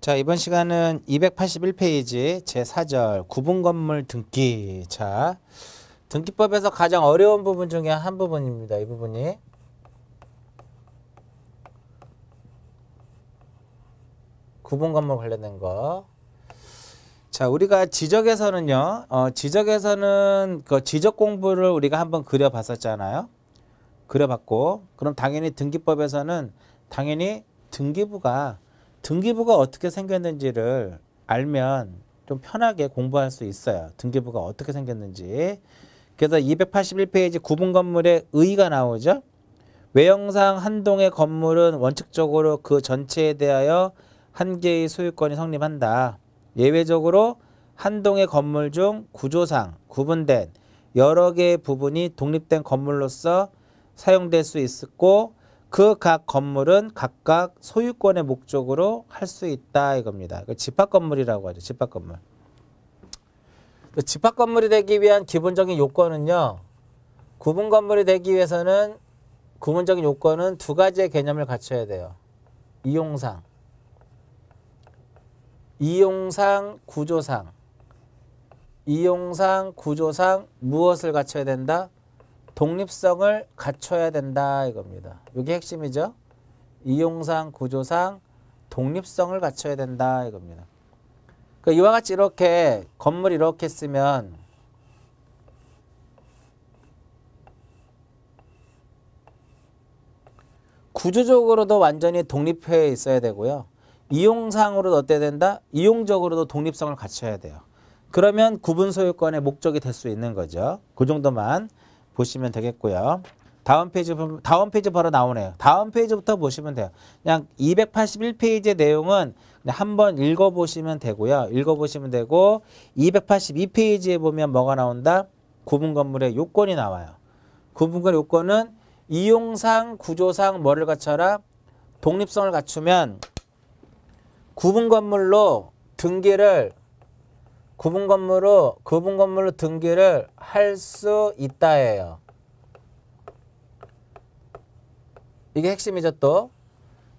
자, 이번 시간은 281페이지 제4절 구분건물 등기. 자, 등기법에서 가장 어려운 부분 중에 한 부분입니다. 이 부분이. 구분건물 관련된 거. 자, 우리가 지적에서는요, 지적에서는 그 지적 공부를 우리가 한번 그려봤었잖아요. 그려봤고, 그럼 당연히 등기법에서는 당연히 등기부가 어떻게 생겼는지를 알면 좀 편하게 공부할 수 있어요. 등기부가 어떻게 생겼는지. 그래서 281페이지 구분 건물의 의의가 나오죠. 외형상 한 동의 건물은 원칙적으로 그 전체에 대하여 한 개의 소유권이 성립한다. 예외적으로 한 동의 건물 중 구조상 구분된 여러 개의 부분이 독립된 건물로서 사용될 수 있고 그 각 건물은 각각 소유권의 목적으로 할 수 있다 이겁니다. 집합건물이라고 하죠. 집합건물. 집합건물이 되기 위한 기본적인 요건은요. 구분건물이 되기 위해서는 기본적인 요건은 두 가지의 개념을 갖춰야 돼요. 이용상, 구조상. 이용상, 구조상 무엇을 갖춰야 된다? 독립성을 갖춰야 된다 이겁니다. 이게 핵심이죠. 이용상, 구조상 독립성을 갖춰야 된다 이겁니다. 그러니까 이와 같이 이렇게 건물이 이렇게 쓰면 구조적으로도 완전히 독립해 있어야 되고요. 이용상으로도 어때야 된다? 이용적으로도 독립성을 갖춰야 돼요. 그러면 구분 소유권의 목적이 될 수 있는 거죠. 그 정도만 보시면 되겠고요. 다음 페이지 바로 나오네요. 다음 페이지부터 보시면 돼요. 그냥 281페이지의 내용은 그냥 한번 읽어보시면 되고요. 읽어보시면 되고 282페이지에 보면 뭐가 나온다? 구분 건물의 요건이 나와요. 구분건물 요건은 이용상, 구조상 뭐를 갖춰라? 독립성을 갖추면 구분 건물로 등기를 할 수 있다예요. 이게 핵심이죠 또.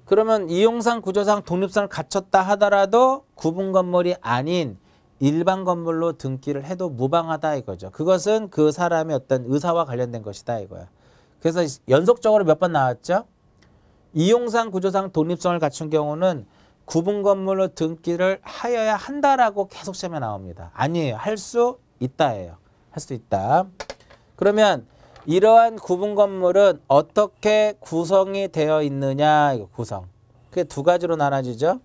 그러면 이용상, 구조상 독립성을 갖췄다 하더라도 구분 건물이 아닌 일반 건물로 등기를 해도 무방하다 이거죠. 그것은 그 사람의 어떤 의사와 관련된 것이다 이거야. 그래서 연속적으로 몇 번 나왔죠? 이용상, 구조상 독립성을 갖춘 경우는 구분 건물로 등기를 하여야 한다라고 계속 시험에 나옵니다. 아니에요. 할 수 있다예요. 할 수 있다. 그러면 이러한 구분 건물은 어떻게 구성이 되어 있느냐? 이거 구성. 그게 두 가지로 나눠지죠.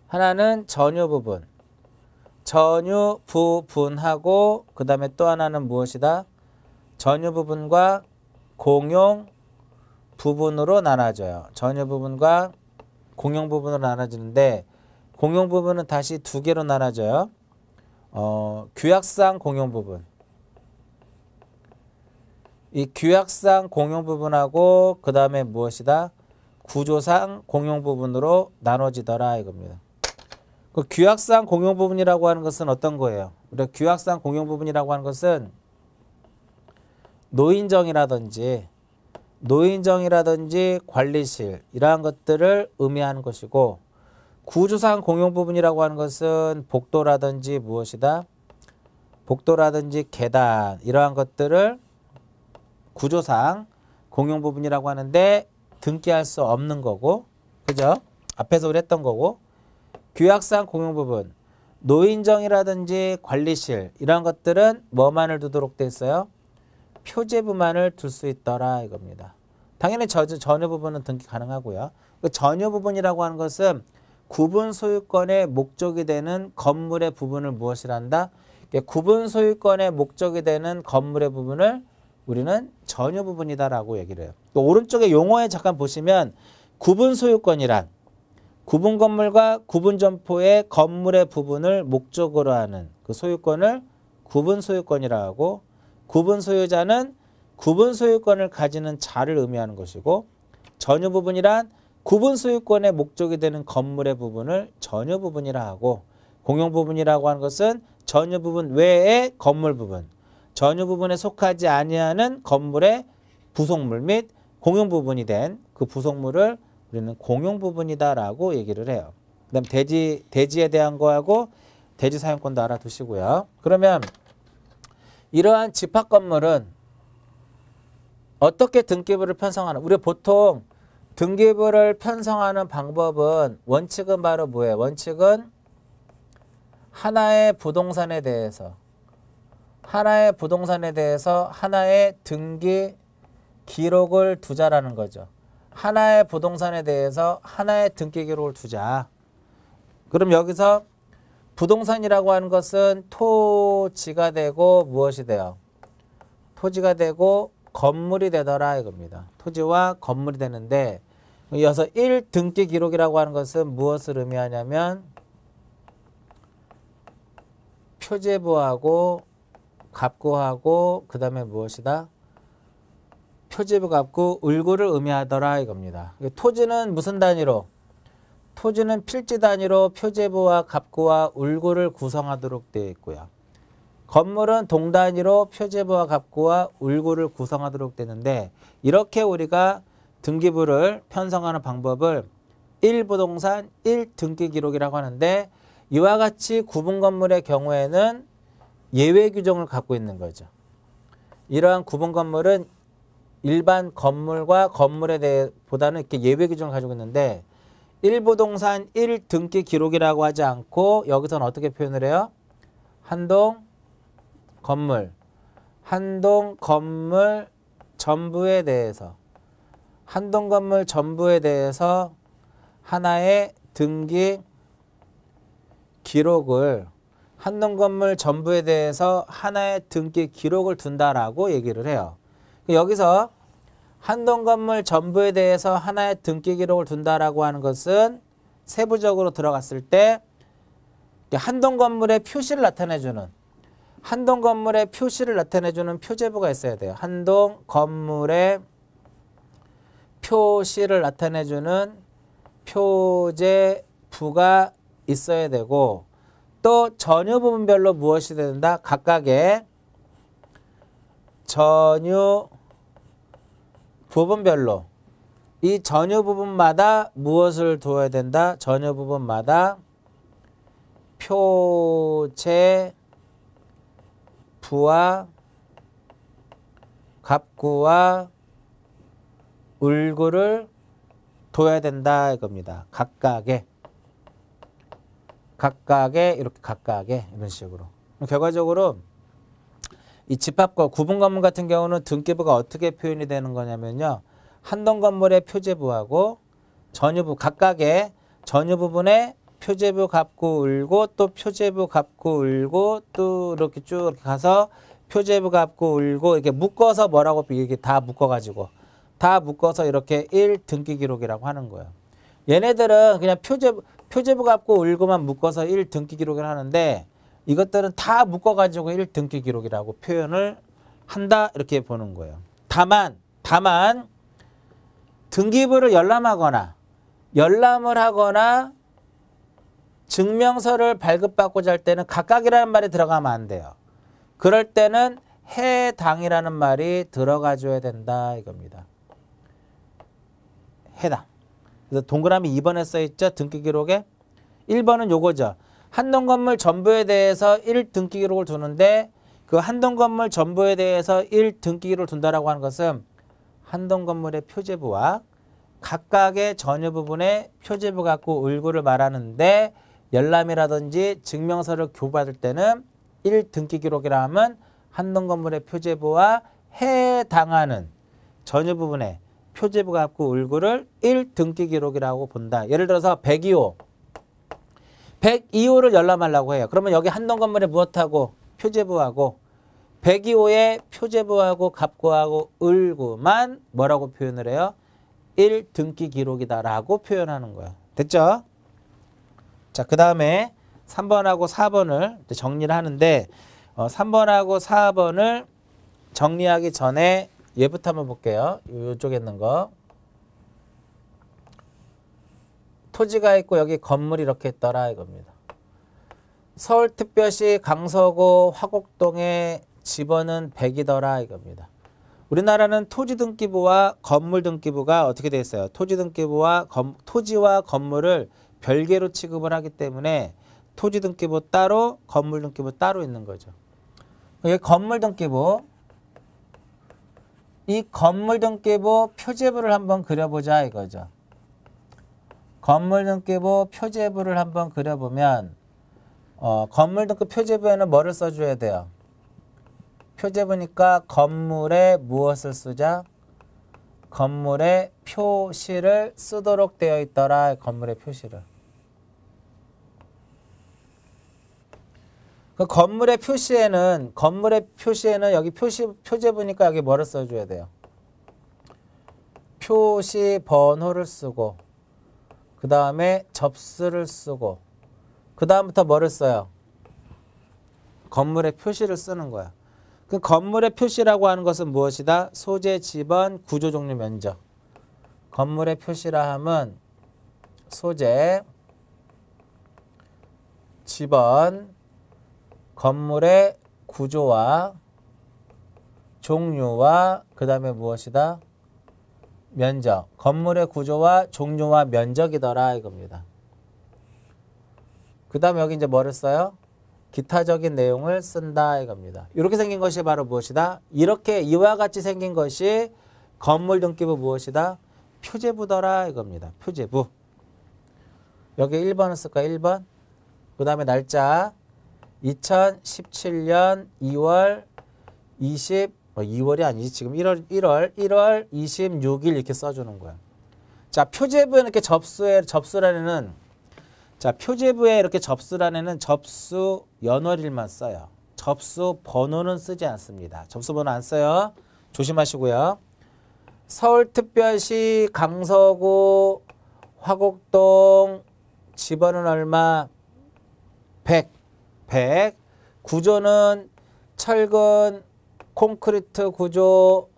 하나는 전유 부분. 전유 부분하고 그 다음에 또 하나는 무엇이다? 전유 부분과 공용 부분으로 나눠져요. 전유 부분과 공용 부분으로 나눠지는데 공용 부분은 다시 두 개로 나눠져요. 규약상 공용 부분. 이 규약상 공용 부분하고 그 다음에 무엇이다? 구조상 공용 부분으로 나눠지더라 이겁니다. 그 규약상 공용 부분이라고 하는 것은 어떤 거예요? 우리가 규약상 공용 부분이라고 하는 것은 노인정이라든지 관리실 이러한 것들을 의미하는 것이고 구조상 공용 부분이라고 하는 것은 복도라든지 무엇이다? 복도라든지 계단 이러한 것들을 구조상 공용 부분이라고 하는데 등기할 수 없는 거고 그죠? 앞에서 우리 했던 거고 규약상 공용 부분 노인정이라든지 관리실 이러한 것들은 뭐만을 두도록 돼 있어요? 표제부만을 둘 수 있더라 이겁니다. 당연히 전유 부분은 등기 가능하고요. 그 전유 부분이라고 하는 것은 구분 소유권의 목적이 되는 건물의 부분을 무엇이라 한다? 구분 소유권의 목적이 되는 건물의 부분을 우리는 전유 부분이다라고 얘기를 해요. 또 오른쪽에 용어에 잠깐 보시면 구분 소유권이란 구분 건물과 구분 점포의 건물의 부분을 목적으로 하는 그 소유권을 구분 소유권이라고 하고 구분 소유자는 구분 소유권을 가지는 자를 의미하는 것이고 전유 부분이란 구분 소유권의 목적이 되는 건물의 부분을 전유 부분이라 하고 공용 부분이라고 하는 것은 전유 부분 외의 건물 부분 전유 부분에 속하지 아니하는 건물의 부속물 및 공용 부분이 된 그 부속물을 우리는 공용 부분이다라고 얘기를 해요. 그다음 대지에 대한 거하고 대지 사용권도 알아두시고요. 그러면 이러한 집합 건물은 어떻게 등기부를 편성하는? 우리가 보통 등기부를 편성하는 방법은 원칙은 바로 뭐예요? 원칙은 하나의 부동산에 대해서 하나의 등기 기록을 두자라는 거죠. 하나의 부동산에 대해서 하나의 등기 기록을 두자. 그럼 여기서 부동산이라고 하는 것은 토지가 되고 무엇이 돼요? 토지가 되고 건물이 되더라 이겁니다. 토지와 건물이 되는데 이어서 1등기 기록이라고 하는 것은 무엇을 의미하냐면 표제부하고 갑구하고 그 다음에 무엇이다? 표제부, 갑구, 을구를 의미하더라 이겁니다. 토지는 무슨 단위로? 토지는 필지 단위로 표제부와 갑구와 을구를 구성하도록 되어 있고요. 건물은 동 단위로 표제부와 갑구와 을구를 구성하도록 되는데 이렇게 우리가 등기부를 편성하는 방법을 1부동산 1등기 기록이라고 하는데 이와 같이 구분 건물의 경우에는 예외 규정을 갖고 있는 거죠. 이러한 구분 건물은 일반 건물과 건물에 대해 보다는 이렇게 예외 규정을 가지고 있는데 1부동산 1등기 기록이라고 하지 않고 여기서는 어떻게 표현을 해요? 한동 건물 전부에 대해서 한동 건물 전부에 대해서 하나의 등기 기록을 한동 건물 전부에 대해서 하나의 등기 기록을 둔다라고 얘기를 해요. 여기서 한동 건물 전부에 대해서 하나의 등기 기록을 둔다라고 하는 것은 세부적으로 들어갔을 때 한동 건물의 표시를 나타내주는 표제부가 있어야 돼요. 한동 건물의 표시를 나타내주는 표제부가 있어야 되고 또 전유 부분별로 무엇이 된다? 각각의 전유 부분별로 이 전유 부분마다 무엇을 두어야 된다? 전유 부분마다 표제부와 갑구와 을구를 둬야 된다 이겁니다. 각각의 이렇게 각각의 이런 식으로. 결과적으로 이 집합과 구분 건물 같은 경우는 등기부가 어떻게 표현이 되는 거냐면요. 한동 건물의 표제부하고 전유부 각각의 전유 부분에 표제부 갑구 을고 또 표제부 갑구 을고 또 이렇게 쭉 이렇게 가서 표제부 갑구 을고 이렇게 묶어서 뭐라고 이게 다 묶어가지고 다 묶어서 이렇게 1등기 기록이라고 하는 거예요. 얘네들은 그냥 표제부 갑구 을고만 묶어서 1등기 기록을 하는데 이것들은 다 묶어가지고 1등기 기록이라고 표현을 한다 이렇게 보는 거예요. 다만 등기부를 열람을 하거나 증명서를 발급받고자 할 때는 각각이라는 말이 들어가면 안 돼요. 그럴 때는 해당이라는 말이 들어가줘야 된다 이겁니다. 해당. 그래서 동그라미 2번에 써있죠. 등기기록에. 1번은 요거죠. 한동 건물 전부에 대해서 1등기 기록을 두는데 그 한동 건물 전부에 대해서 1등기 기록을 둔다라고 하는 것은 한동 건물의 표제부와 각각의 전유 부분의 표제부 갖고 을구를 말하는데 열람이라든지 증명서를 교부받을 때는 1등기 기록이라 하면 한동 건물의 표제부와 해당하는 전유 부분의 표제부 갖고 을구를 1등기 기록이라고 본다. 예를 들어서 102호를 열람하려고 해요. 그러면 여기 한동 건물에 무엇하고 표제부하고 102호의 표제부하고 갑구하고 을구만 뭐라고 표현을 해요? 1등기 기록이다라고 표현하는 거예요. 됐죠? 자, 그 다음에 3번하고 4번을 정리를 하는데 3번하고 4번을 정리하기 전에 얘부터 한번 볼게요. 이쪽에 있는 거. 토지가 있고 여기 건물이 이렇게 있더라 이겁니다. 서울특별시 강서구 화곡동의 집원은 100이더라 이겁니다. 우리나라는 토지등기부와 건물등기부가 어떻게 되어 있어요? 토지와 건물을 별개로 취급을 하기 때문에 토지 등기부 따로, 건물 등기부 따로 있는 거죠. 여기 건물 등기부, 이 건물 등기부 표제부를 한번 그려보자 이거죠. 건물 등기부 표제부를 한번 그려보면 건물 등기부 표제부에는 뭐를 써줘야 돼요? 표제부니까 건물에 무엇을 쓰자? 건물의 표시를 쓰도록 되어 있더라. 건물의 표시를. 그 건물의 표시에는 여기 표제부니까 여기 뭐를 써줘야 돼요? 표시 번호를 쓰고 그 다음에 접수를 쓰고 그 다음부터 뭐를 써요? 건물의 표시를 쓰는 거야. 그 건물의 표시라고 하는 것은 무엇이다? 소재, 지번, 구조, 종류, 면적. 건물의 표시라 함은 소재, 지번, 건물의 구조와 종류와 그 다음에 무엇이다? 면적. 건물의 구조와 종류와 면적이더라 이겁니다. 그 다음에 여기 이제 뭐를 써요? 기타적인 내용을 쓴다 이겁니다. 이렇게 생긴 것이 바로 무엇이다? 이렇게 이와 같이 생긴 것이 건물 등기부 무엇이다? 표제부더라 이겁니다. 표제부. 여기 1번을 쓸까? 1번. 그 다음에 날짜 2017년 2월 2월이 아니지. 지금 1월 26일 이렇게 써주는 거야. 자, 표제부에 이렇게 접수란에는 자, 표제부에 이렇게 접수란에는 접수 연월일만 써요. 접수 번호는 쓰지 않습니다. 접수 번호 안 써요. 조심하시고요. 서울특별시 강서구 화곡동 지번은 얼마? 100. 구조는 철근, 콘크리트 구조,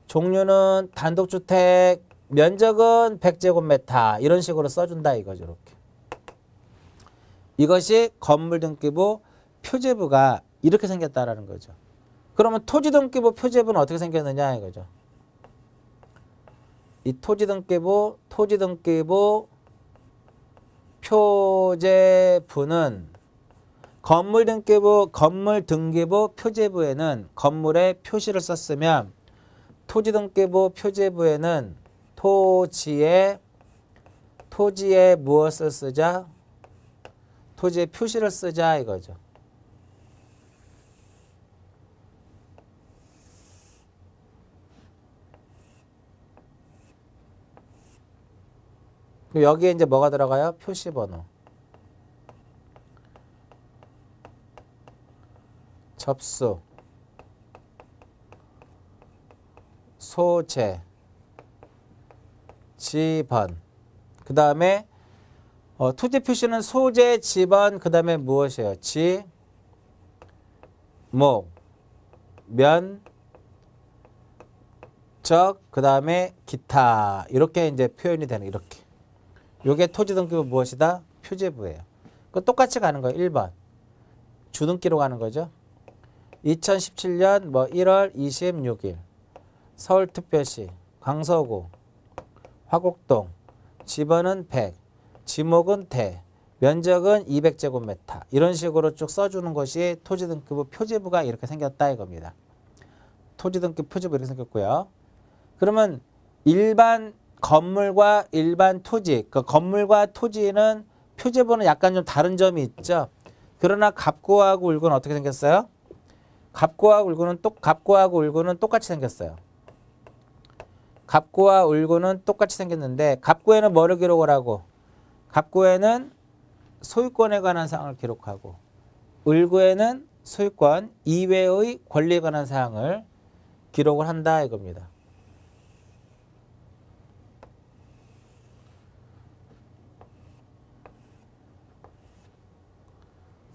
종류는 단독주택, 면적은 100제곱미터 이런 식으로 써준다 이거죠. 이렇게. 이것이 건물 등기부 표제부가 이렇게 생겼다라는 거죠. 그러면 토지 등기부 표제부는 어떻게 생겼느냐 이거죠. 이 토지 등기부 표제부는 건물 등기부 표제부에는 건물의 표시를 썼으면 토지 등기부 표제부에는 토지에 무엇을 쓰자? 토지의 표시를 쓰자 이거죠. 여기에 이제 뭐가 들어가요? 표시번호. 접수, 소재, 지번. 그 다음에 토지 표시는 소재, 지번, 그 다음에 무엇이에요? 지, 목, 면, 적, 그 다음에 기타. 이렇게 이제 표현이 되는 이렇게. 요게 토지 등기부 무엇이다? 표제부예요. 그 똑같이 가는 거예요. 1번. 주등기로 가는 거죠. 2017년 1월 26일 서울특별시 강서구 화곡동 지번은 100, 지목은 대, 면적은 200제곱미터 이런 식으로 쭉 써주는 것이 토지등기부 표제부가 이렇게 생겼다 이겁니다. 토지등기부 표제부 이렇게 생겼고요. 그러면 일반 건물과 일반 토지, 그 건물과 토지는 표제부는 약간 좀 다른 점이 있죠. 그러나 갑구하고 울구는 어떻게 생겼어요? 갑구하고 울구는 똑같이 생겼어요. 갑구와 울구는 똑같이 생겼는데 갑구에는 뭐를 기록을 하고 갑구에는 소유권에 관한 사항을 기록하고 울구에는 소유권 이외의 권리에 관한 사항을 기록을 한다 이겁니다.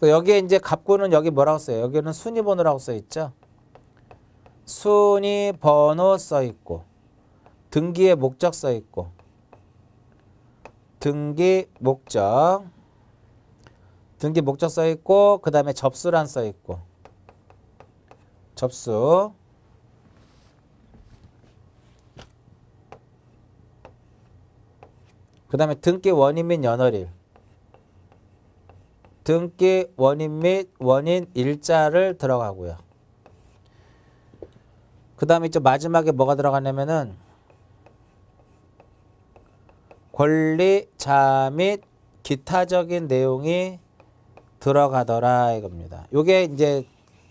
여기에 이제 갑구는 여기 뭐라고 써요? 여기는 순위번호라고 써 있죠. 순위번호 써 있고 등기의 목적 써 있고 등기 목적 써 있고 그 다음에 접수란 써 있고 접수 그 다음에 등기 원인 및 연월일 등기 원인 및 원인 일자를 들어가고요. 그 다음에 이제 마지막에 뭐가 들어가냐면은 권리자 및 기타적인 내용이 들어가더라 이겁니다. 요게 이제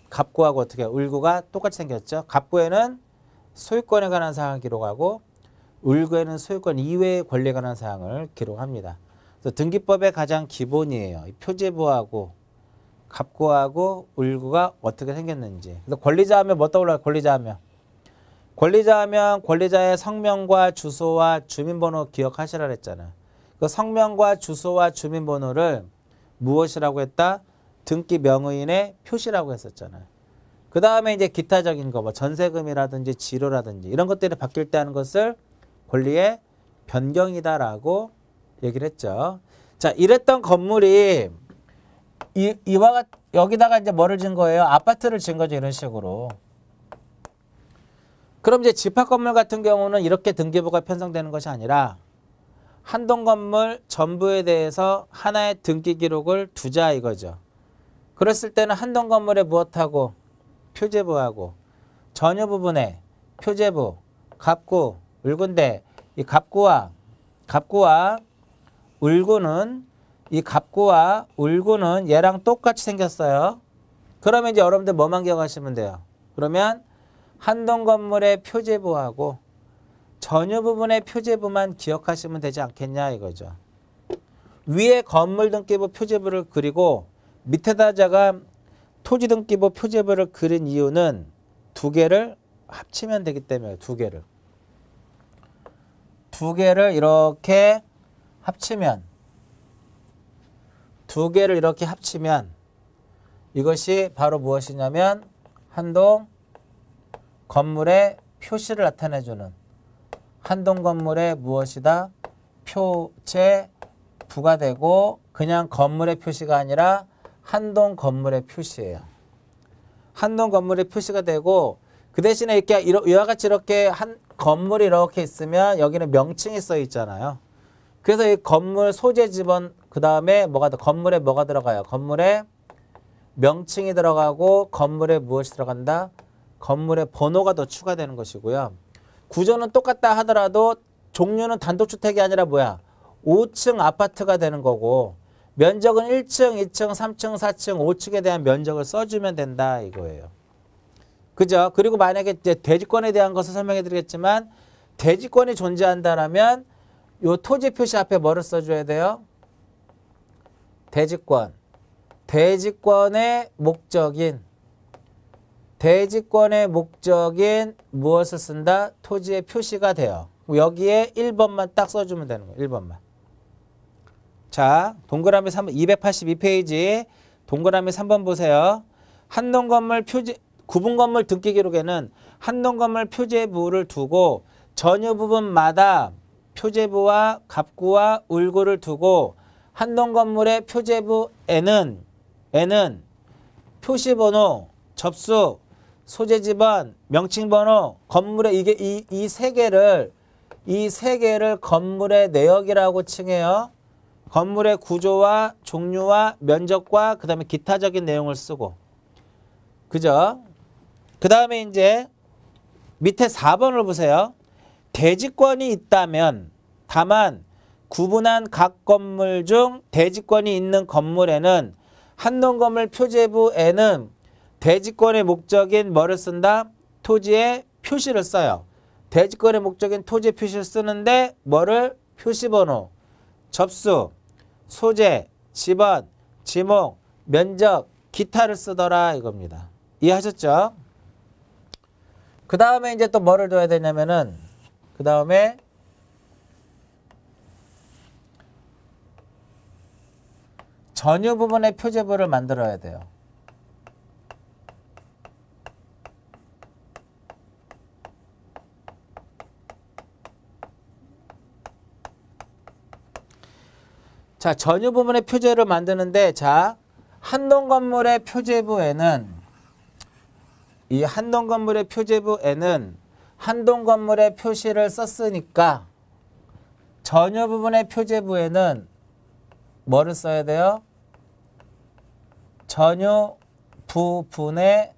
갑구하고 어떻게 을구가 똑같이 생겼죠. 갑구에는 소유권에 관한 사항을 기록하고 을구에는 소유권 이외의 권리에 관한 사항을 기록합니다. 그래서 등기법의 가장 기본이에요. 이 표제부하고 갑구하고 을구가 어떻게 생겼는지. 그래서 권리자 하면 뭐 떠올라요? 권리자 하면. 권리자 하면 권리자의 성명과 주소와 주민번호 기억하시라 그랬잖아. 그 성명과 주소와 주민번호를 무엇이라고 했다? 등기 명의인의 표시라고 했었잖아요. 그 다음에 이제 기타적인 거, 뭐 전세금이라든지 지료라든지 이런 것들이 바뀔 때 하는 것을 권리의 변경이다라고 얘기를 했죠. 자, 이랬던 건물이 여기다가 이제 뭐를 진 거예요? 아파트를 진 거죠. 이런 식으로. 그럼 이제 집합 건물 같은 경우는 이렇게 등기부가 편성되는 것이 아니라 한 동 건물 전부에 대해서 하나의 등기 기록을 두자 이거죠. 그랬을 때는 한 동 건물에 무엇하고 표제부하고 전유 부분에 표제부, 갑구, 을구인데 이 갑구와 을구는 이 갑구와 을구는 얘랑 똑같이 생겼어요. 그러면 이제 여러분들 뭐만 기억하시면 돼요. 그러면 한 동 건물의 표제부하고 전유 부분의 표제부만 기억하시면 되지 않겠냐 이거죠. 위에 건물 등기부 표제부를 그리고 밑에다가 토지 등기부 표제부를 그린 이유는 두 개를 합치면 되기 때문에 두 개를 이렇게 합치면 이것이 바로 무엇이냐면 한 동 건물의 표시를 나타내주는 한 동 건물의 무엇이다? 표제부가 되고 그냥 건물의 표시가 아니라 한 동 건물의 표시예요. 한 동 건물의 표시가 되고 그 대신에 이렇게 이와 같이 이렇게 한 건물이 이렇게 있으면 여기는 명칭이 써 있잖아요. 그래서 이 건물 소재 지번 그 다음에 건물에 뭐가 들어가요? 건물에 명칭이 들어가고 건물에 무엇이 들어간다? 건물의 번호가 더 추가되는 것이고요. 구조는 똑같다 하더라도 종류는 단독주택이 아니라 5층 아파트가 되는 거고 면적은 1층, 2층, 3층, 4층, 5층에 대한 면적을 써주면 된다 이거예요. 그죠? 그리고 만약에 이제 대지권에 대한 것을 설명해 드리겠지만 대지권이 존재한다라면 요 토지 표시 앞에 뭐를 써줘야 돼요? 대지권. 대지권의 목적인 무엇을 쓴다? 토지의 표시가 돼요. 여기에 1번만 딱 써주면 되는 거예요. 1번만. 자, 동그라미 3번, 282페이지 동그라미 3번 보세요. 한동 건물 구분 건물 등기 기록에는 한동 건물 표제부를 두고 전유 부분마다 표제부와 갑구와 을구를 두고 한동 건물의 표제부에는 표시번호, 접수, 소재 지번, 명칭 번호, 건물의 이게 이 세 개를 건물의 내역이라고 칭해요. 건물의 구조와 종류와 면적과 그다음에 기타적인 내용을 쓰고. 그죠? 그다음에 이제 밑에 4번을 보세요. 대지권이 있다면 다만 구분한 각 건물 중 대지권이 있는 건물에는 한동 건물 표제부에는 대지권의 목적인 뭐를 쓴다? 토지의 표시를 써요. 대지권의 목적인 토지 표시를 쓰는데 뭐를? 표시번호, 접수, 소재, 지번, 지목, 면적, 기타를 쓰더라 이겁니다. 이해하셨죠? 그 다음에 이제 또 뭐를 둬야 되냐면은 그 다음에 전유 부분의 표제부를 만들어야 돼요. 자, 전유 부분의 표제를 만드는데 자, 한동 건물의 표제부에는 이 한동 건물의 표제부에는 한동 건물의 표시를 썼으니까 전유 부분의 표제부에는 뭐를 써야 돼요? 전유 부분에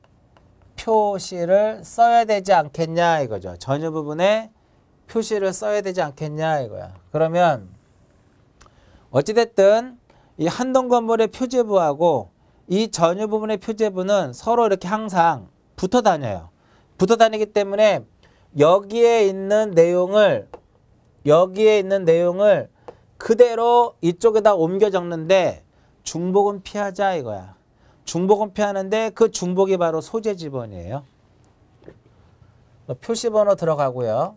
표시를 써야 되지 않겠냐 이거죠. 전유 부분에 표시를 써야 되지 않겠냐 이거야. 그러면 어찌됐든 이 한동 건물의 표제부하고 이 전유 부분의 표제부는 서로 이렇게 항상 붙어 다녀요. 붙어 다니기 때문에 여기에 있는 내용을 그대로 이쪽에다 옮겨 적는데 중복은 피하자 이거야. 중복은 피하는데 그 중복이 바로 소재 지번이에요. 표시번호 들어가고요.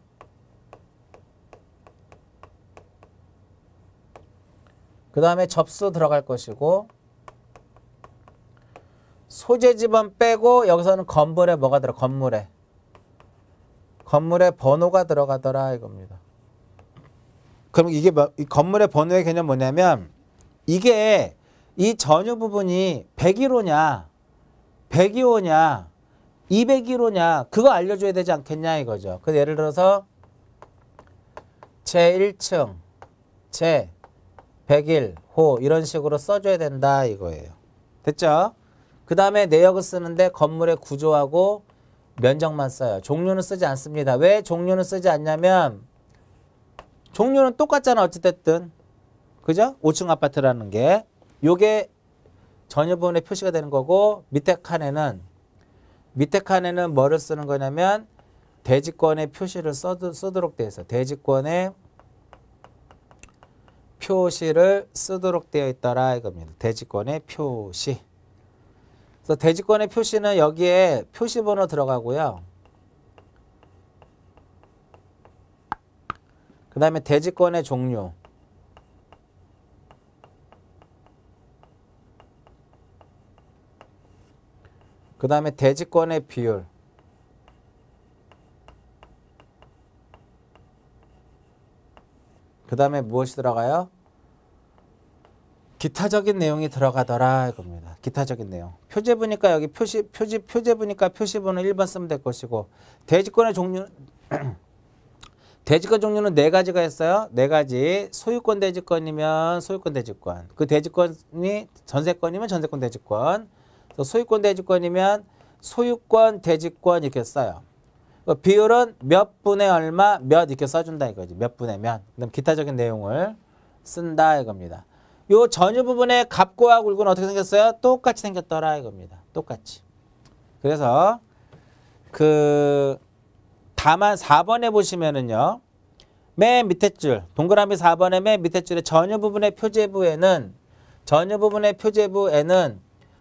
그 다음에 접수 들어갈 것이고 소재 지번 빼고 여기서는 건물에 뭐가 들어? 건물에 번호가 들어가더라 이겁니다. 그럼 이게 이 건물의 번호의 개념 뭐냐면 이게 이 전유 부분이 101호냐 102호냐 201호냐 그거 알려줘야 되지 않겠냐 이거죠. 그래서 예를 들어서 제1층 제101호 이런 식으로 써줘야 된다 이거예요. 됐죠? 그 다음에 내역을 쓰는데 건물의 구조하고 면적만 써요. 종류는 쓰지 않습니다. 왜 종류는 쓰지 않냐면 종류는 똑같잖아 어찌됐든. 그죠? 5층 아파트라는 게 요게 전유 부분에 표시가 되는 거고 밑에 칸에는 뭐를 쓰는 거냐면 대지권의 표시를 쓰도록 되어 있어. 대지권의 표시를 쓰도록 되어 있더라 이겁니다. 대지권의 표시. 그래서 대지권의 표시는 여기에 표시번호 들어가고요. 그 다음에 대지권의 종류. 그 다음에 대지권의 비율. 그 다음에 무엇이 들어가요? 기타적인 내용이 들어가더라 이겁니다. 기타적인 내용. 표제부니까 여기 표제부니까 표시번호 1번 쓰면 될 것이고 대지권의 종류 대지권 종류는 4가지가 있어요. 4가지. 소유권 대지권이면 소유권 대지권. 그 대지권이 전세권이면 전세권 대지권. 소유권 대지권이면 소유권 대지권 이렇게 써요. 비율은 몇 분의 얼마 몇 이렇게 써준다 이거지. 몇 분의 몇. 그다음 기타적인 내용을 쓴다 이겁니다. 요 전유 부분의 갑과 굴구는 어떻게 생겼어요? 똑같이 생겼더라 이겁니다. 똑같이. 그래서 다만 4번에 보시면은요. 맨 밑에 줄 동그라미 4번의 맨 밑에 줄에 전유 부분의 표제부에는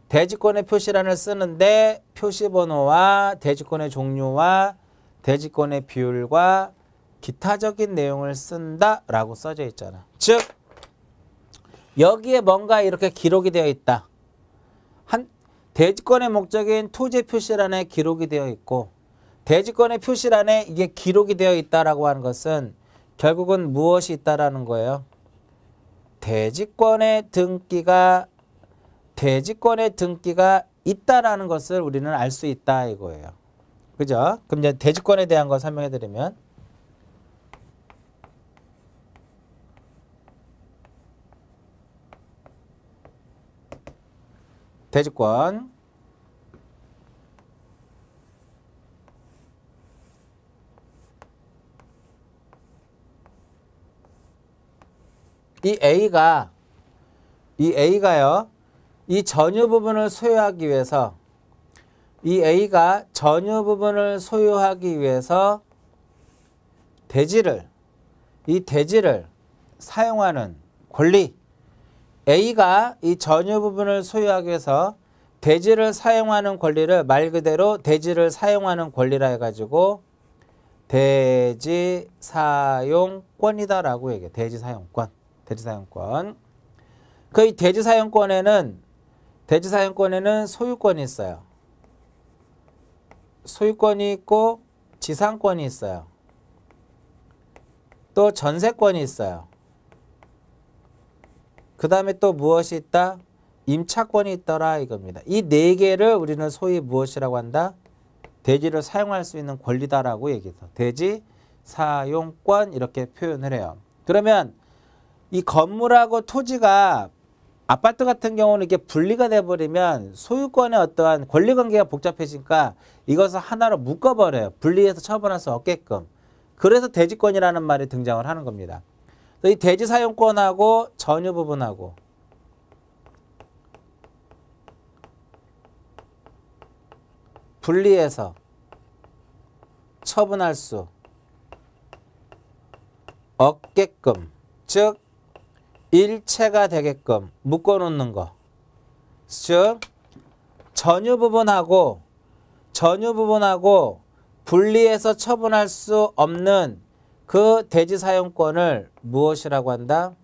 대지권의 표시란을 쓰는데 표시번호와 대지권의 종류와 대지권의 비율과 기타적인 내용을 쓴다라고 써져 있잖아. 즉 여기에 뭔가 이렇게 기록이 되어 있다. 대지권의 목적인 토지 표시란에 기록이 되어 있고 대지권의 표시란에 이게 기록이 되어 있다라고 하는 것은 결국은 무엇이 있다라는 거예요? 대지권의 등기가 있다라는 것을 우리는 알 수 있다 이거예요. 그죠? 그럼 이제 대지권에 대한 거 설명해 드리면 대지권 이 A가요. 이 전유 부분을 소유하기 위해서 이 A가 전유 부분을 소유하기 위해서 이 대지를 사용하는 권리 A가 이 전유 부분을 소유하기 위해서 대지를 사용하는 권리를 말 그대로 대지를 사용하는 권리라 해가지고 대지 사용권이다라고 얘기해. 대지 사용권. 그 이 대지 사용권에는 소유권이 있어요. 소유권이 있고 지상권이 있어요. 또 전세권이 있어요. 그 다음에 또 무엇이 있다? 임차권이 있더라 이겁니다. 이 4개를 우리는 소위 무엇이라고 한다? 대지를 사용할 수 있는 권리다라고 얘기해서 대지 사용권 이렇게 표현을 해요. 그러면 이 건물하고 토지가 아파트 같은 경우는 이게 분리가 돼버리면 소유권의 어떠한 권리관계가 복잡해지니까 이것을 하나로 묶어버려요. 분리해서 처분할 수 없게끔. 그래서 대지권이라는 말이 등장을 하는 겁니다. 이 대지 사용권하고 전유 부분하고 분리해서 처분할 수 없게끔, 즉 일체가 되게끔 묶어놓는 거. 즉 전유 부분하고 분리해서 처분할 수 없는 그 대지 사용권을 무엇이라고 한다?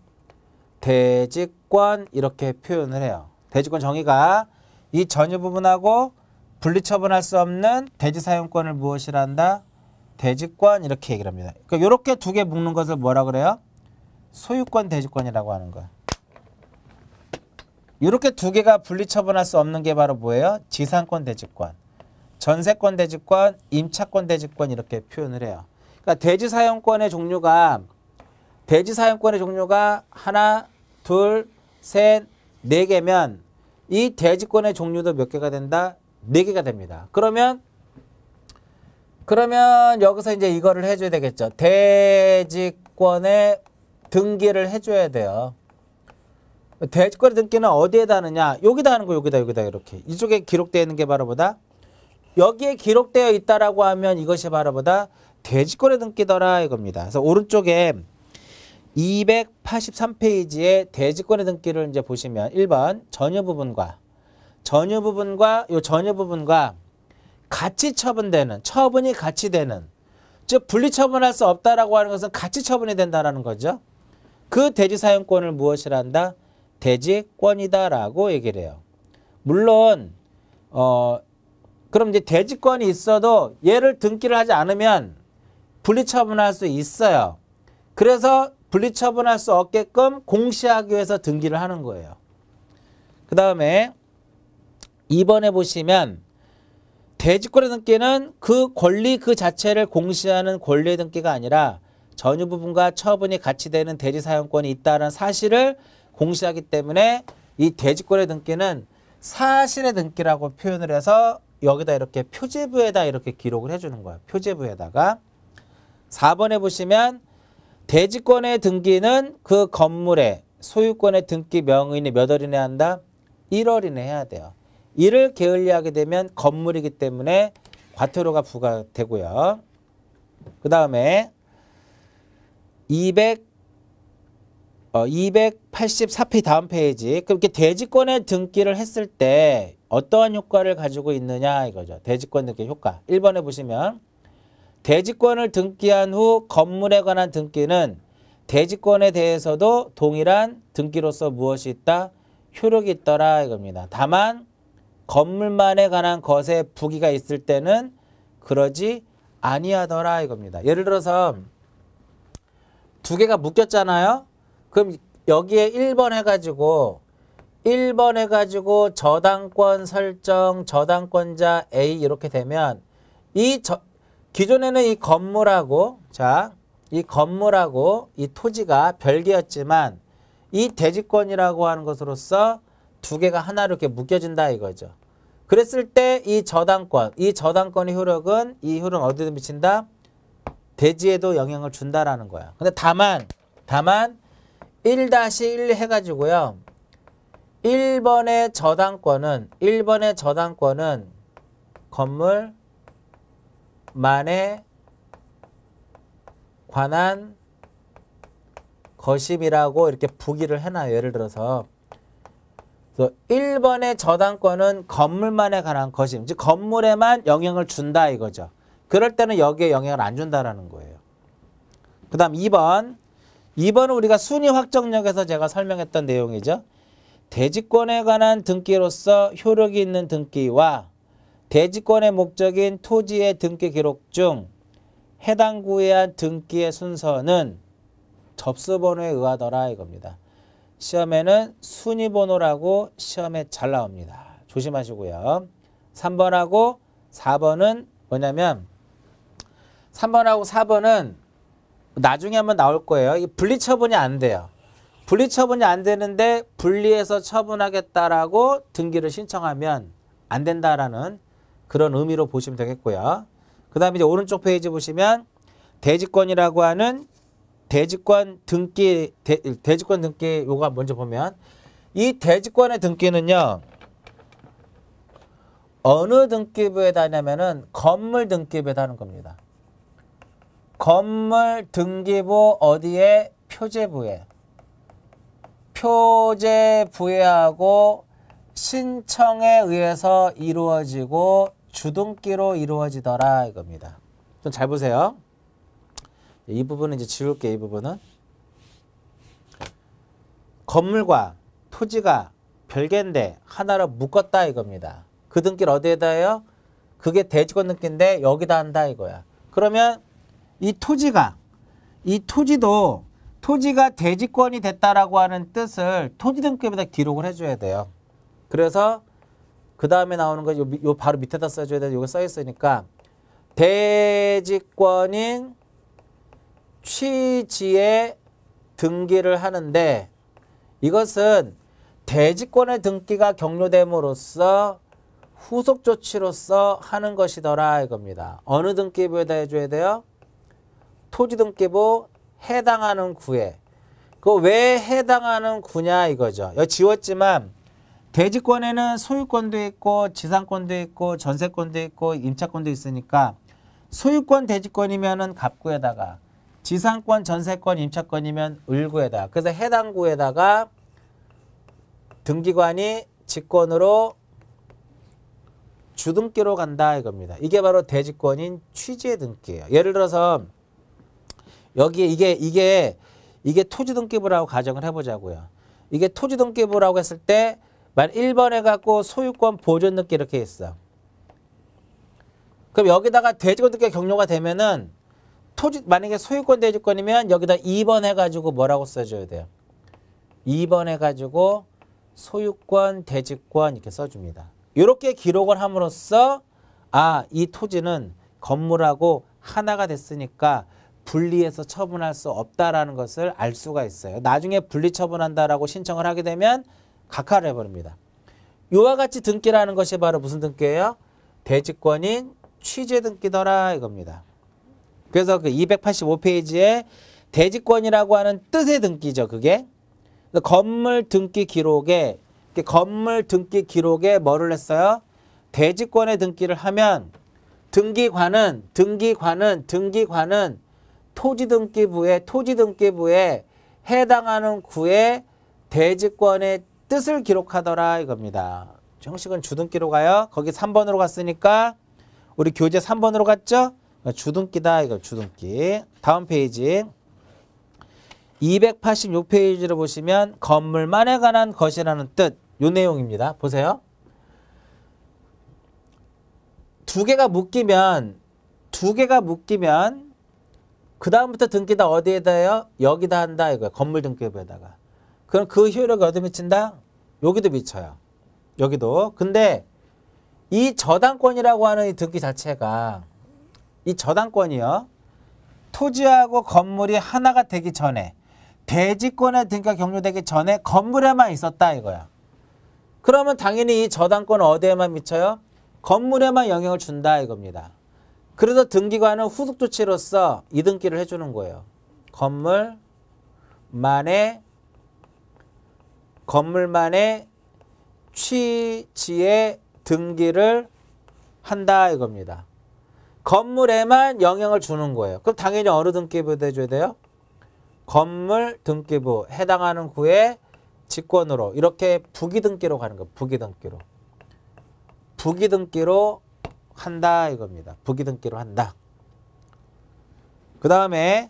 대지권, 이렇게 표현을 해요. 대지권 정의가 이 전유 부분하고 분리 처분할 수 없는 대지 사용권을 무엇이라 한다? 대지권, 이렇게 얘기를 합니다. 그러니까 이렇게 두 개 묶는 것을 뭐라 그래요? 소유권 대지권이라고 하는 거야. 이렇게 두 개가 분리 처분할 수 없는 게 바로 뭐예요? 지상권 대지권, 전세권 대지권, 임차권 대지권, 이렇게 표현을 해요. 그러니까 대지 사용권의 종류가 하나, 둘, 셋, 네 개면 이 대지권의 종류도 몇 개가 된다? 네 개가 됩니다. 그러면 여기서 이제 이거를 해줘야 되겠죠. 대지권의 등기를 해줘야 돼요. 대지권의 등기는 어디에다 하느냐? 여기다 하는 거, 여기다 이렇게. 이쪽에 기록되어 있는 게 바로 뭐다? 여기에 기록되어 있다라고 하면 이것이 바로 뭐다? 대지권의 등기더라 이겁니다. 그래서 오른쪽에 283페이지에 대지권의 등기를 이제 보시면 1번 전유 부분과 같이 처분되는, 처분이 같이 되는, 즉 분리 처분할 수 없다라고 하는 것은 같이 처분이 된다라는 거죠. 그 대지 사용권을 무엇이라 한다? 대지권이다라고 얘기를 해요. 물론 그럼 이제 대지권이 있어도 얘를 등기를 하지 않으면 분리 처분할 수 있어요. 그래서 분리 처분할 수 없게끔 공시하기 위해서 등기를 하는 거예요. 그 다음에 2번에 보시면 대지권의 등기는 그 권리 그 자체를 공시하는 권리의 등기가 아니라 전유 부분과 처분이 같이 되는 대지 사용권이 있다는 사실을 공시하기 때문에 이 대지권의 등기는 사실의 등기라고 표현을 해서 여기다 이렇게 표제부에다 이렇게 기록을 해주는 거예요. 표제부에다가. 4번에 보시면 대지권의 등기는 그 건물의 소유권의 등기 명의인이 몇 월 이내 한다? 1월 이내 해야 돼요. 이를 게을리하게 되면 건물이기 때문에 과태료가 부과되고요. 그 다음에 284페이지 다음 페이지. 그렇게 대지권의 등기를 했을 때 어떠한 효과를 가지고 있느냐 이거죠. 대지권 등기 효과. 1번에 보시면 대지권을 등기한 후 건물에 관한 등기는 대지권에 대해서도 동일한 등기로서 무엇이 있다? 효력이 있더라 이겁니다. 다만 건물만에 관한 것에 부기가 있을 때는 그러지 아니하더라 이겁니다. 예를 들어서 두 개가 묶였잖아요. 그럼 여기에 1번 해가지고 저당권 설정, 저당권자 A 이렇게 되면 기존에는 이 건물하고 이 토지가 별개였지만 이 대지권이라고 하는 것으로서 두 개가 하나로 이렇게 묶여진다 이거죠. 그랬을 때 이 저당권의 효력은 이 효력은 어디에 미친다? 대지에도 영향을 준다라는 거야. 근데 다만 1-1 해가지고요. 1번의 저당권은 건물만에 관한 것임이라고 이렇게 부기를 해놔요. 예를 들어서 1번의 저당권은 건물만에 관한 것임, 즉 건물에만 영향을 준다 이거죠. 그럴 때는 여기에 영향을 안 준다라는 거예요. 그 다음 2번은 우리가 순위 확정력에서 제가 설명했던 내용이죠. 대지권에 관한 등기로서 효력이 있는 등기와 대지권의 목적인 토지의 등기 기록 중 해당 구에 한 등기의 순서는 접수번호에 의하더라 이겁니다. 시험에는 순위번호라고 시험에 잘 나옵니다. 조심하시고요. 3번하고 4번은 뭐냐면 3번하고 4번은 나중에 한번 나올 거예요. 이 분리처분이 안 돼요. 분리처분이 안 되는데 분리해서 처분하겠다라고 등기를 신청하면 안 된다라는 그런 의미로 보시면 되겠고요. 그 다음에 이제 오른쪽 페이지 보시면 대지권이라고 하는 대지권 등기 요거 먼저 보면 이 대지권의 등기는요. 어느 등기부에다 하냐면은 건물 등기부에다 하는 겁니다. 건물 등기부 어디에? 표제부에. 표제부에 하고 신청에 의해서 이루어지고 주등기로 이루어지더라 이겁니다. 좀 잘 보세요. 이 부분은 이제 지울게. 이 부분은 건물과 토지가 별개인데 하나로 묶었다 이겁니다. 그 등기를 어디에다 해요? 그게 대지권 등기인데 여기다 한다 이거야. 그러면 이 토지가 토지가 대지권이 됐다라고 하는 뜻을 토지 등기부에다 기록을 해줘야 돼요. 그래서 그 다음에 나오는 거 요 바로 밑에다 써줘야 돼. 여기 써 있으니까 대지권인 취지의 등기를 하는데 이것은 대지권의 등기가 격려됨으로써 후속 조치로서 하는 것이더라 이겁니다. 어느 등기부에다 해줘야 돼요? 토지 등기부 해당하는 구에. 그 왜 해당하는 구냐 이거죠. 여기 지웠지만 대지권에는 소유권도 있고 지상권도 있고 전세권도 있고 임차권도 있으니까 소유권 대지권이면은 갑구에다가 지상권 전세권 임차권이면 을구에다가 그래서 해당 구에다가 등기관이 직권으로 주등기로 간다 이겁니다. 이게 바로 대지권인 취지의 등기예요. 예를 들어서 여기 이게 토지등기부라고 가정을 해보자고요. 이게 토지등기부라고 했을 때 만 1번 해갖고 소유권 보존 등기 이렇게 있어. 그럼 여기다가 대지권 등기가 격려가 되면은 만약에 소유권 대지권이면 여기다 2번 해가지고 뭐라고 써줘야 돼요? 2번 해가지고 소유권 대지권 이렇게 써줍니다. 이렇게 기록을 함으로써 이 토지는 건물하고 하나가 됐으니까 분리해서 처분할 수 없다라는 것을 알 수가 있어요. 나중에 분리 처분한다라고 신청을 하게 되면 각하를 해버립니다. 이와 같이 등기라는 것이 바로 무슨 등기예요? 대지권인 취지의 등기더라 이겁니다. 그래서 그 285페이지에 대지권이라고 하는 뜻의 등기죠. 그게 건물 등기 기록에 뭐를 했어요? 대지권의 등기를 하면 등기관은 토지 등기부에 해당하는 구의 대지권의 뜻을 기록하더라 이겁니다. 형식은 주등기로 가요. 거기 3번으로 갔으니까 우리 교재 3번으로 갔죠? 주등기다 이거 주등기. 다음 페이지 286페이지를 보시면 건물만에 관한 것이라는 뜻 요 내용입니다. 보세요. 두 개가 묶이면 그 다음부터 등기다 어디에다 해요? 여기다 한다 이거야. 건물 등기부에다가. 그럼 그 효력이 어디 미친다? 여기도 미쳐요. 여기도. 근데 이 저당권이라고 하는 이 등기 자체가 이 저당권이요. 토지하고 건물이 하나가 되기 전에 대지권의 등기가 격려되기 전에 건물에만 있었다 이거야. 그러면 당연히 이 저당권은 어디에만 미쳐요? 건물에만 영향을 준다 이겁니다. 그래서 등기관은 후속 조치로서 이 등기를 해주는 거예요. 건물만의 취지의 등기를 한다 이겁니다. 건물에만 영향을 주는 거예요. 그럼 당연히 어느 등기부에 해줘야 돼요? 건물 등기부 해당하는 구의 직권으로 이렇게 부기등기로 가는 거예요. 부기등기로 한다 이겁니다. 부기등기로 한다. 그 다음에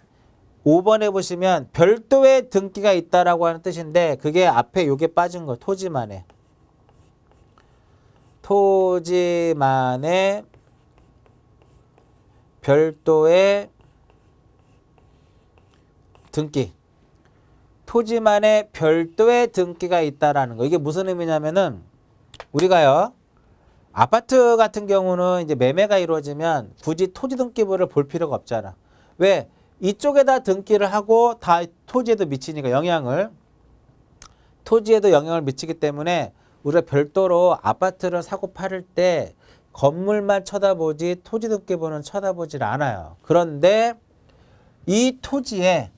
5번에 보시면 별도의 등기가 있다라고 하는 뜻인데 그게 앞에 요게 빠진 거 토지만의 별도의 등기. 토지만의 별도의 등기가 있다라는 거. 이게 무슨 의미냐면은 우리가요. 아파트 같은 경우는 이제 매매가 이루어지면 굳이 토지 등기부를 볼 필요가 없잖아. 왜? 이쪽에다 등기를 하고 다 토지에도 미치니까 영향을. 토지에도 영향을 미치기 때문에 우리가 별도로 아파트를 사고 팔을 때 건물만 쳐다보지 토지 등기부는 쳐다보질 않아요. 그런데 이 토지에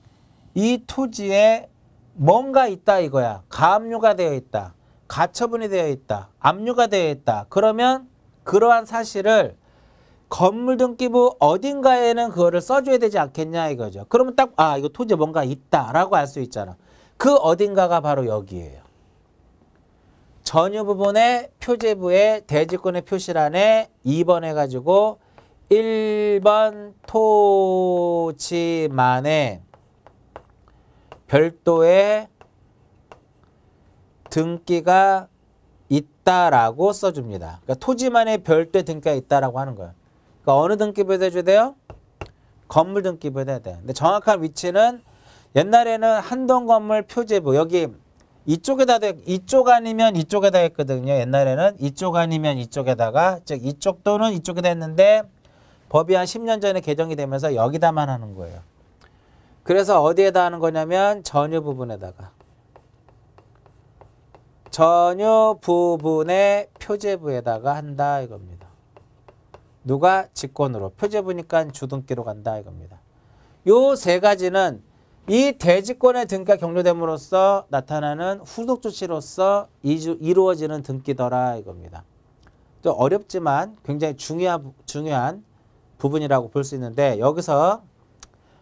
뭔가 있다 이거야. 가압류가 되어 있다. 가처분이 되어 있다. 압류가 되어 있다. 그러면 그러한 사실을 건물 등기부 어딘가에는 그거를 써줘야 되지 않겠냐 이거죠. 그러면 딱 이거 토지에 뭔가 있다라고 알 수 있잖아. 그 어딘가가 바로 여기예요. 전유 부분의 표제부의 대지권의 표시란에 2번 해가지고 1번 토지만의 별도의 등기가 있다라고 써줍니다. 그러니까 토지만의 별도의 등기가 있다라고 하는 거예요. 그러니까 어느 등기부에다 해줘야 돼요? 건물 등기부에다 해야 돼요. 근데 정확한 위치는 옛날에는 한동 건물 표제부 여기 이쪽에다 이쪽 아니면 이쪽에다 했거든요. 옛날에는 이쪽 아니면 이쪽에다가 즉 이쪽 또는 이쪽에다 했는데 법이 한 10년 전에 개정이 되면서 여기다만 하는 거예요. 그래서 어디에다 하는 거냐면 전유 부분에다가 전유 부분의 표제부에다가 한다 이겁니다. 누가? 직권으로. 표제부니까 주등기로 간다 이겁니다. 요 세 가지는 이 대지권의 등기가 경료됨으로써 나타나는 후속 조치로서 이루어지는 등기더라 이겁니다. 좀 어렵지만 굉장히 중요한 부분이라고 볼 수 있는데 여기서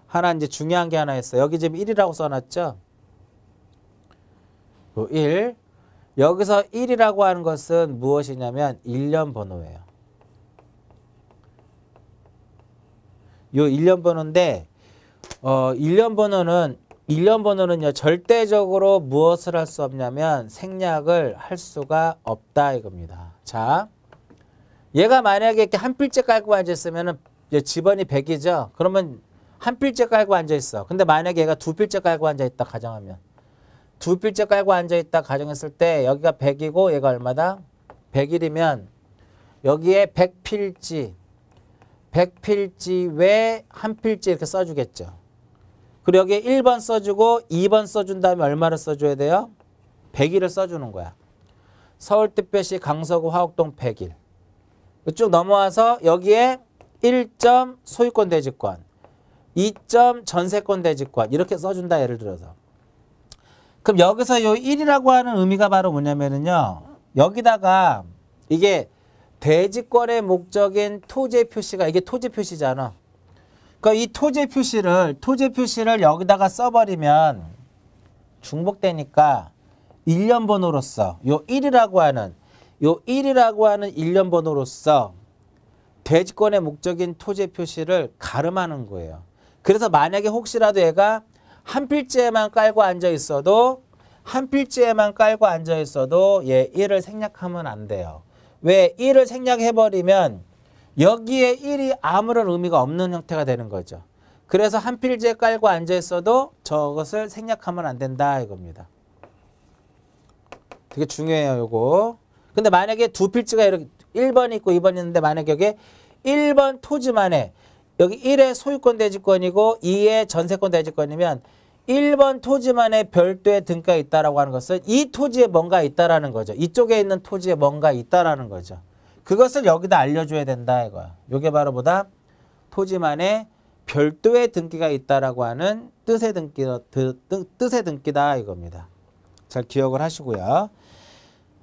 하나 이제 중요한 게 하나 있어요. 여기 지금 1이라고 써놨죠? 1. 여기서 1이라고 하는 것은 무엇이냐면 일련 번호예요. 요 일련 번호인데 일련 번호는요 절대적으로 무엇을 할 수 없냐면 생략을 할 수가 없다 이겁니다. 자, 얘가 만약에 이렇게 한 필째 깔고 앉아 있으면은 집원이 100이죠. 그러면 한 필째 깔고 앉아 있어. 근데 만약에 얘가 두 필째 깔고 앉아 있다 가정하면 두 필째 깔고 앉아 있다 가정했을 때 여기가 100이고 얘가 얼마다? 101이면 여기에 100필지 외 한 필지 이렇게 써주겠죠. 그리고 여기에 1번 써주고 2번 써준 다음에 얼마를 써줘야 돼요? 100일을 써주는 거야. 서울특별시 강서구 화곡동 100일. 쭉 넘어와서 여기에 1점 소유권 대지권, 2점 전세권 대지권 이렇게 써준다 예를 들어서. 그럼 여기서 요 1이라고 하는 의미가 바로 뭐냐면은요. 여기다가 이게 대지권의 목적인 토지 표시가 이게 토지 표시잖아. 그러니까 이 토지 표시를 여기다가 써버리면 중복되니까 일련 번호로서 요 1이라고 하는 일련 번호로서 대지권의 목적인 토지 표시를 가름하는 거예요. 그래서 만약에 혹시라도 얘가 한 필지에만 깔고 앉아 있어도 얘 1을 생략하면 안 돼요. 왜? 1을 생략해버리면 여기에 1이 아무런 의미가 없는 형태가 되는 거죠. 그래서 한 필지에 깔고 앉아 있어도 저것을 생략하면 안 된다 이겁니다. 되게 중요해요 요거. 근데 만약에 두 필지가 이렇게 1번이 있고 2번이 있는데 만약에 여기 1번 토지만에 여기 1의 소유권 대지권이고 2의 전세권 대지권이면 1번 토지만의 별도의 등가가 있다라고 하는 것은 이 토지에 뭔가 있다라는 거죠. 이쪽에 있는 토지에 뭔가 있다라는 거죠. 그것을 여기다 알려줘야 된다 이거야. 이게 바로 뭐다? 토지만의 별도의 등기가 있다라고 하는 뜻의 등기다 이겁니다. 잘 기억을 하시고요.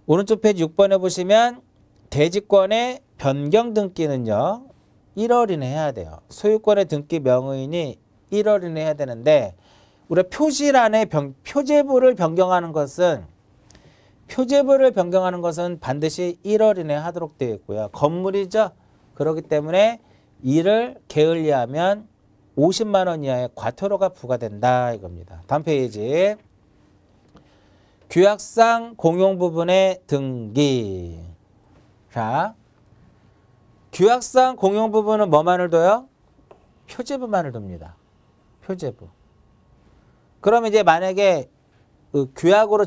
오른쪽 페이지 6번에 보시면 대지권의 변경 등기는요. 1월 이내 해야 돼요. 소유권의 등기 명의인이 1월 이내 해야 되는데 우리가 표시란에 표제부를 변경하는 것은 반드시 1월 이내 하도록 되어 있고요. 건물이죠. 그렇기 때문에 이를 게을리하면 50만 원 이하의 과태료가 부과된다 이겁니다. 다음 페이지. 규약상 공용 부분의 등기. 자, 규약상 공용 부분은 뭐만을 둬요? 표제부만을 둡니다. 표제부. 그러면 이제 만약에 그 규약으로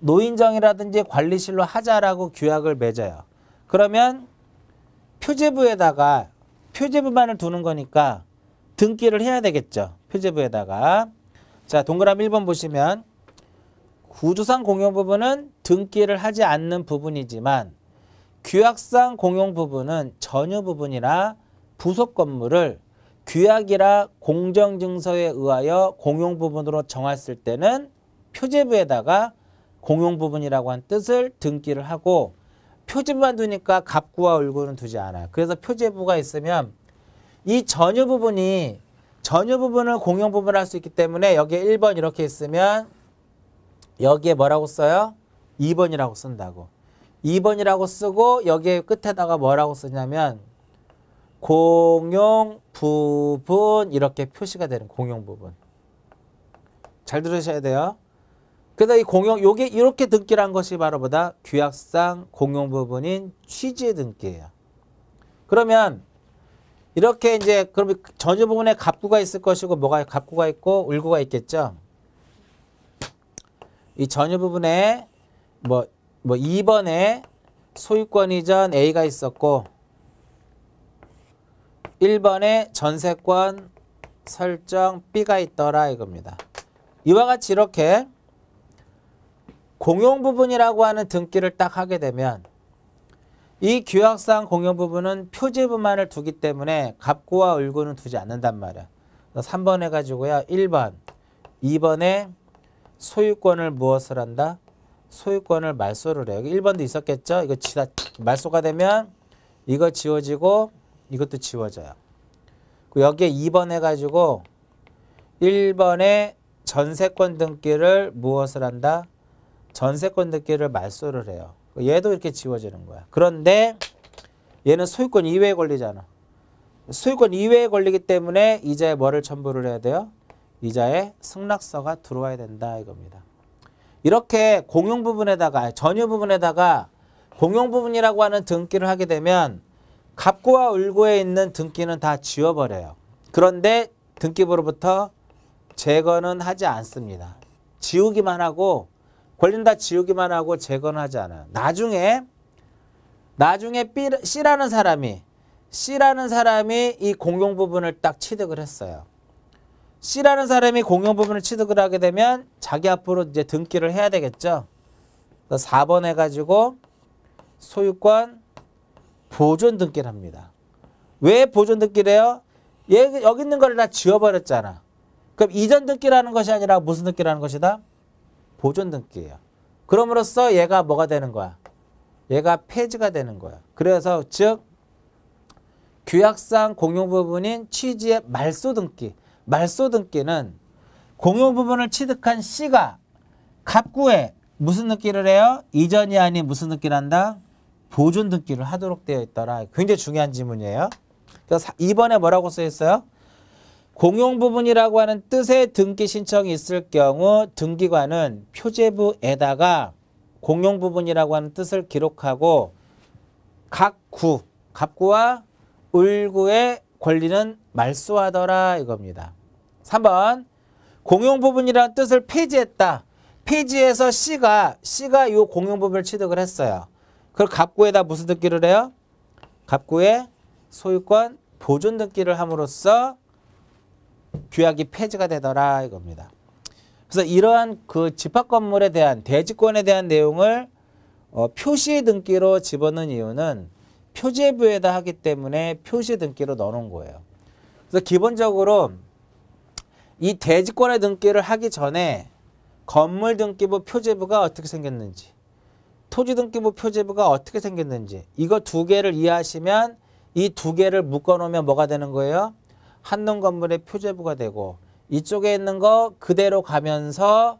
노인정이라든지 관리실로 하자라고 규약을 맺어요. 그러면 표제부만을 두는 거니까 등기를 해야 되겠죠. 표제부에다가. 자, 동그라미 1번 보시면 구조상 공용 부분은 등기를 하지 않는 부분이지만 규약상 공용 부분은 전유 부분이나 부속 건물을 규약이라 공정증서에 의하여 공용 부분으로 정했을 때는 표제부에다가 공용 부분이라고 한 뜻을 등기를 하고 표제부만 두니까 갑구와 을구는 두지 않아요. 그래서 표제부가 있으면 이 전유 부분을 공용 부분을 할 수 있기 때문에 여기에 1번 이렇게 있으면 여기에 뭐라고 써요? 2번이라고 쓴다고. 2번이라고 쓰고 여기에 끝에다가 뭐라고 쓰냐면 공용 부분 이렇게 표시가 되는 공용 부분. 잘 들으셔야 돼요. 그래서 이 요게 이렇게 등기를 한 것이 바로 뭐다? 규약상 공용 부분인 취지의 등기예요. 그러면 이렇게 이제 그러면 전유 부분에 갑구가 있을 것이고 뭐가 갑구가 있고 을구가 있겠죠. 이 전유 부분에 뭐 2번에 소유권 이전 A가 있었고 1번에 전세권 설정 B가 있더라 이겁니다. 이와 같이 이렇게 공용 부분이라고 하는 등기를 딱 하게 되면 이 규약상 공용 부분은 표제부만을 두기 때문에 갑구와 을구는 두지 않는단 말이야. 3번 해가지고요. 1번, 2번에 소유권을 무엇을 한다? 소유권을 말소를 해요. 여기 1번도 있었겠죠? 이거 말소가 되면 이거 지워지고 이것도 지워져요. 여기에 2번 해가지고 1번에 전세권 등기를 무엇을 한다? 전세권 등기를 말소를 해요. 얘도 이렇게 지워지는 거야. 그런데 얘는 소유권 이외에 걸리잖아. 소유권 이외에 걸리기 때문에 이자에 뭐를 첨부를 해야 돼요? 이자에 승낙서가 들어와야 된다 이겁니다. 이렇게 공용 부분에다가 전유 부분에다가 공용 부분이라고 하는 등기를 하게 되면 갑구와 을구에 있는 등기는 다 지워버려요. 그런데 등기부로부터 제거는 하지 않습니다. 지우기만 하고 권리는 지우기만 하고 제거는 하지 않아요. 나중에 C라는 사람이 이 공용 부분을 딱 취득을 했어요. C라는 사람이 공용 부분을 취득을 하게 되면 자기 앞으로 이제 등기를 해야 되겠죠. 그래서 4번 해가지고 소유권 보존 등기를 합니다. 왜 보존 등기를 해요? 여기 있는 걸 다 지워버렸잖아. 그럼 이전 등기라는 것이 아니라 무슨 등기라는 것이다? 보존 등기예요. 그럼으로써 얘가 뭐가 되는 거야? 얘가 폐지가 되는 거야. 그래서 즉 규약상 공용 부분인 취지의 말소 등기. 말소 등기는 공용 부분을 취득한 C가 갑구에 무슨 등기를 해요? 이전이 아닌 무슨 등기를 한다? 보존 등기를 하도록 되어 있더라. 굉장히 중요한 지문이에요. 그래서 2번에 뭐라고 써 있어요? 공용 부분이라고 하는 뜻의 등기 신청이 있을 경우 등기관은 표제부에다가 공용 부분이라고 하는 뜻을 기록하고 각 갑구와 을구의 권리는 말소하더라 이겁니다. 3번 공용 부분이라는 뜻을 폐지했다. 폐지해서 C가 이 공용 부분을 취득을 했어요. 그걸 갑구에다 무슨 등기를 해요? 갑구에 소유권 보존 등기를 함으로써 규약이 폐지가 되더라 이겁니다. 그래서 이러한 그 집합 건물에 대한 대지권에 대한 내용을 표시 등기로 집어넣은 이유는 표제부에다 하기 때문에 표시 등기로 넣어놓은 거예요. 그래서 기본적으로 이 대지권의 등기를 하기 전에 건물 등기부 표제부가 어떻게 생겼는지, 토지 등기부 표제부가 어떻게 생겼는지 이거 두 개를 이해하시면 이 두 개를 묶어놓으면 뭐가 되는 거예요? 한눈 건물의 표제부가 되고 이쪽에 있는 거 그대로 가면서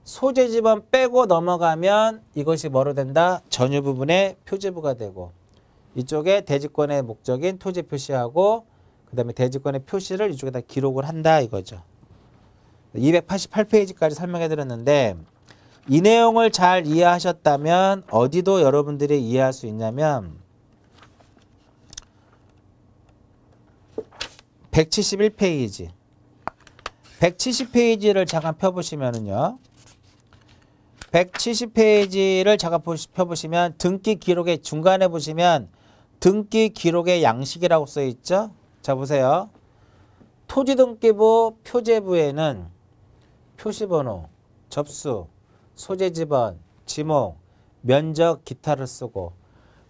소재 지번 빼고 넘어가면 이것이 뭐로 된다? 전유 부분의 표제부가 되고 이쪽에 대지권의 목적인 토지 표시하고 그 다음에 대지권의 표시를 이쪽에다 기록을 한다 이거죠. 288페이지까지 설명해 드렸는데 이 내용을 잘 이해하셨다면 어디도 여러분들이 이해할 수 있냐면 171페이지 170페이지를 잠깐 펴보시면은요 170페이지를 잠깐 펴보시면 등기 기록의 중간에 보시면 등기 기록의 양식이라고 써 있죠. 자 보세요. 토지등기부 표제부에는 표시번호, 접수, 소재 지번, 지목, 면적, 기타를 쓰고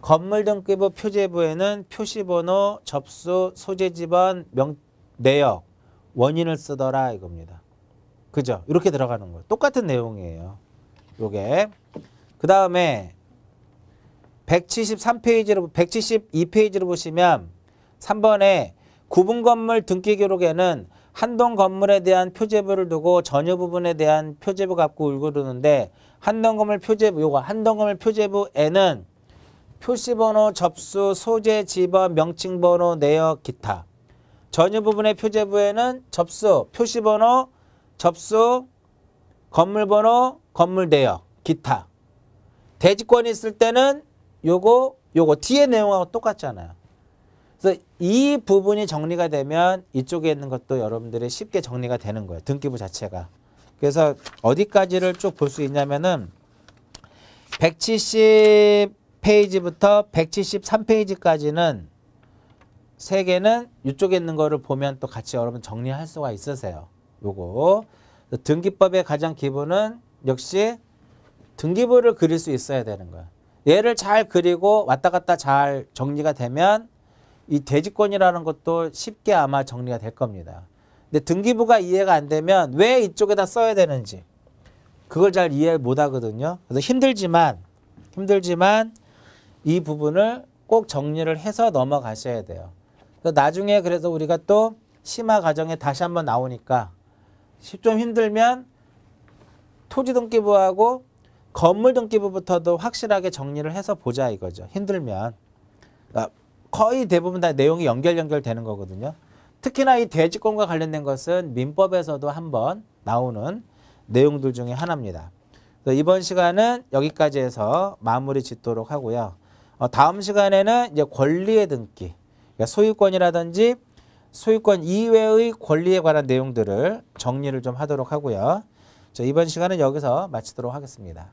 건물 등기부 표제부에는 표시번호, 접수, 소재 지번, 내역, 원인을 쓰더라 이겁니다. 그죠? 이렇게 들어가는 거예요. 똑같은 내용이에요. 요게. 그 다음에 172페이지로 보시면 3번에 구분 건물 등기 기록에는 한동 건물에 대한 표제부를 두고 전유 부분에 대한 표제부 갖고 울고르는데 한동 건물 표제부, 요거 한동 건물 표제부에는 표시번호, 접수, 소재, 지번, 명칭번호, 내역, 기타. 전유 부분의 표제부에는 접수, 표시번호, 접수, 건물번호, 건물 내역, 기타. 대지권이 있을 때는 요거 뒤에 내용하고 똑같잖아요. 그래서 이 부분이 정리가 되면 이쪽에 있는 것도 여러분들이 쉽게 정리가 되는 거예요. 등기부 자체가. 그래서 어디까지를 쭉 볼 수 있냐면은 170페이지부터 173페이지까지는 세 개는 이쪽에 있는 거를 보면 또 같이 여러분 정리할 수가 있으세요. 요거. 등기법의 가장 기본은 역시 등기부를 그릴 수 있어야 되는 거예요. 얘를 잘 그리고 왔다 갔다 잘 정리가 되면 이 대지권이라는 것도 쉽게 아마 정리가 될 겁니다. 근데 등기부가 이해가 안 되면 왜 이쪽에다 써야 되는지 그걸 잘 이해 못 하거든요. 그래서 힘들지만 이 부분을 꼭 정리를 해서 넘어가셔야 돼요. 그래서 나중에 그래서 우리가 또 심화 과정에 다시 한번 나오니까 좀 힘들면 토지 등기부하고 건물 등기부부터도 확실하게 정리를 해서 보자 이거죠. 힘들면. 거의 대부분 다 내용이 연결되는 거거든요. 특히나 이 대지권과 관련된 것은 민법에서도 한번 나오는 내용들 중에 하나입니다. 이번 시간은 여기까지 해서 마무리 짓도록 하고요. 다음 시간에는 이제 권리의 등기, 그러니까 소유권이라든지 소유권 이외의 권리에 관한 내용들을 정리를 좀 하도록 하고요. 이번 시간은 여기서 마치도록 하겠습니다.